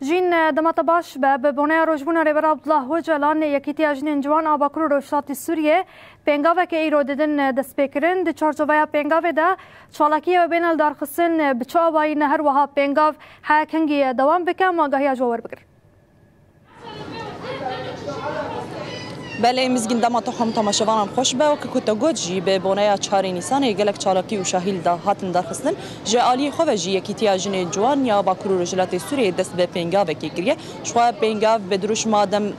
جین دمت باش به بونه روزبون ریبر عبدالله وجلان یکیتی اجنین جوان آباکرو روشات سوریه پنگاوه که ایرو دیدن دست بکرن د چارچوبه پنگاوه ده چالاکی و بین الدارخصن بچه آبایی نهر وها پنگاو حکنگی دوام بکم آگاهی جوار بگر. بله مزگین دمت هم تماشاوانم خوش به و که کتا گوجی به بونه 4 نیسان گلک چالاکی و شاهیل ده هاتن درخستن جالی خوجی یکیتی اجنین جوان یا باکرو رجلات سوریه دست به پنگاوه کی کریه شوا پنگاو به دروش مادم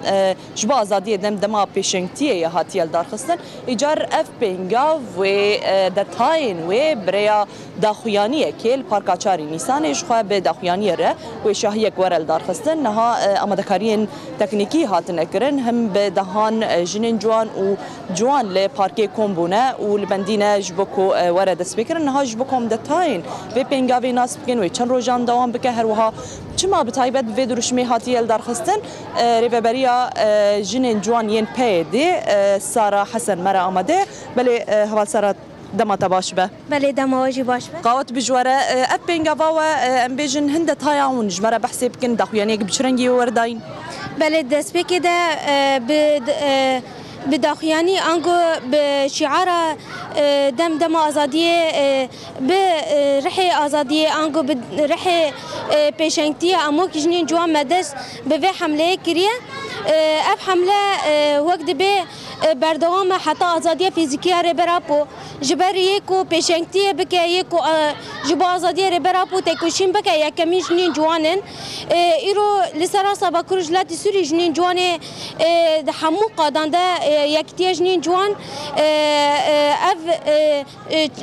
جبا آزادی دما پیشنگتیه هاتیل درخستن ایجار اف پنگاو و دتاین و بریا داخویانیه کل پارکا 4 نیسان شوا به داخویانیه ره و شاهیک ورل درخستن نها آمادکارین تکنیکی هاتن کرن هم به دهان جنین جوان و جوان ل پارکی کومبونه و لبندینه جبکو ورد سپیکر نها جبکم دتاین و پنگاوی ناس بکن و چند روزان دوام بکه هر وها چما بتایبت و دروشمی هاتی ال درخستن ریوبریا جنین جوان ین پیدی سارا حسن مرا آمده بله حوال سارا دمت باش به بله دمواجی باش به قوت بجواره اب پنگاوا و ام بیجن هند تایاون جمره بحثی بکن دخویانی بچرنگی ورداین بله دست بکده بداخیانی آنگو به شعار دم آزادیه به رحی آزادیه آنگو به رحی پیشنگتیه امو کجنین جوان مدرس به و حمله کریه اب حمله وقت به بردوام حتی آزادی فیزیکی ربراپو جبر یکو پیشنگتی بکه یکو جبا آزادی ربراپو تکوشیم بکه یکمی جنین جوانن ایرو لسراسا باکرو جلات سوری جنین جوانه همو قادانده یکتی جنین جوان اف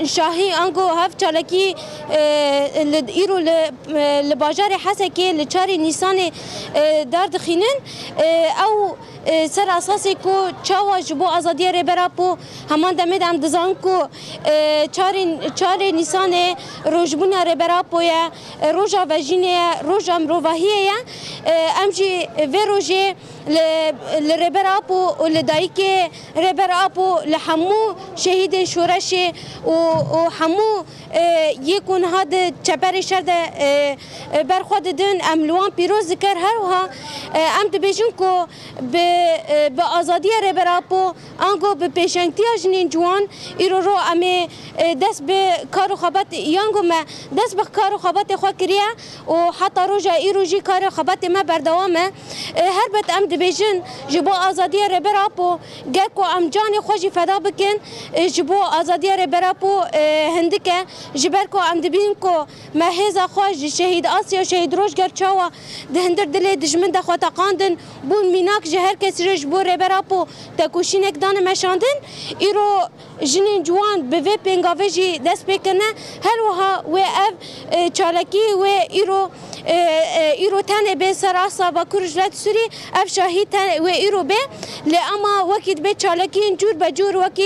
شاهی انگو هف چالکی ایرو لباجار حسکی لچاری نیسان دارد خینن او سر اساسی کو چاوا جبو آزادی ربراپو همان دمید هم دزان کو چار نیسان روزبون ربراپو یا روزا وجینه روزا مروواهیه امجی و روزه لربراپو و لدایک ربراپو لحمو شهید شورش و حمو یکون هاد چپر شرد برخواد دن املوان پیروز ذکر هر وها ام دبیجون کو به آزادی ربراپو آنگو به پیشنگتی جنین جوان ایرو رو امی دست به کارو خبات یانگو ما دست به کارو خبات خوا کریه و حتی روزا ایرو جی کارو خبات ما بردوامه هر بت ام دبیجن جبو آزادی ربراپو گر کو ام جان خوشی فدا بکن جبو آزادی ربراپو هندکه جبر کو ام دبین کو مهزا خوش شهید آسیا شهید روش گر چاوا دهندر دل دجمن د خو تقاندن بون میناک جهر کسی رش بو ربراپو تکوشینک دان مشاندن ایرو جنین جوان به و پنگاوجی دست بکنه هر وها و اف چالکی و ایرو تنه به سراسا با کرجلات سوری اف شاهی تنه و ایرو به لأما وقت به چالکی جور بجور وقت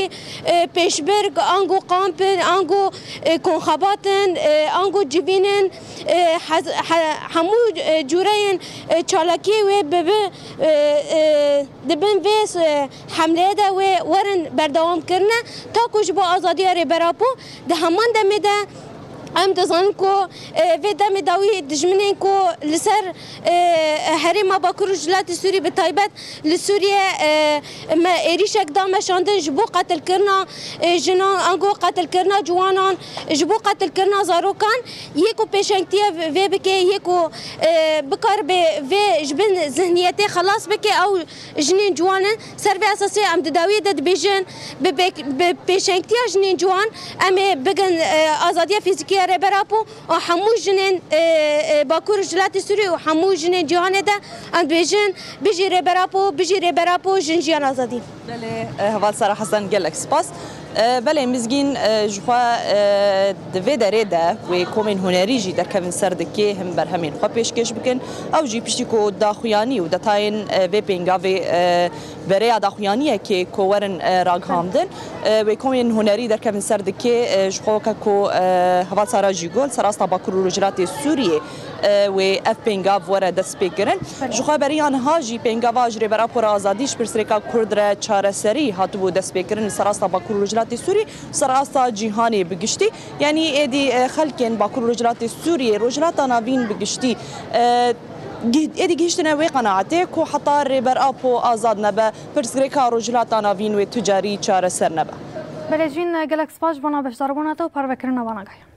پیشبرگ آنگو قامپن آنگو کنخباتن آنگو جبینن همو جورین چالکی و دبن ویس حمله ده و ورن بردوام کرنه تا کش با آزادی ربراپو ده همان دمه ده ام دزان کو و دم داوی دجمنین کو لسر حریم باکرو جلات سوری به تایبت لسوریه ما ایریشک دام شاندن جبو قتل کرنا جنان انگو قتل کرنا جوانان جبو قتل کرنا زاروکان یکو پیشنگتی و بکه یکو بکار به و جبن ذهنیت خلاص بکه او جنین جوانن سر به اساسی ام داوی دد بیژن به پیشنگتی جنین جوان ام بگن آزادی فیزیکی ربراپو و همو جنین باکور جلات سوری و همو جنین جهان ده ام بیژن بجی ربراپو جن جیان آزادی. بله حوال سارا حسن گلک سپاس. بله مزگین جوا دوی داره ده و کومن هنری جی در کمن سردکی هم بر همین خواه پیشکش بکن او جی پشتی کو داخویانی و دتاین و پنگاوی برای داخویانیه که کوورن راگ هامدن و کومن هنری در کمن سردکی جوا که کو حوال سارا جی گل سراستا باکرو رجلات سوریه و اف پنگاو ورا دست بگیرن جوا بریان هاجی پنگاوا جری برا پر آزادیش پرسرکا کردره چاره سری هاتو دست بگیرن سراستا باکرو رجلات سوری سراستا جهانی بگشتی یعنی ایدی خلکن باکرو رجلات سوری رجلات ناوین بگشتی ادي گهشتنا وی قناعته کو حتی ریبر اپو آزاد نبه پرسگریکا رجلات ناوین و تجاری چاره سر نبه بلجین گلکس باش بنا بشدار بنا تو پر بکرنا بنا گایم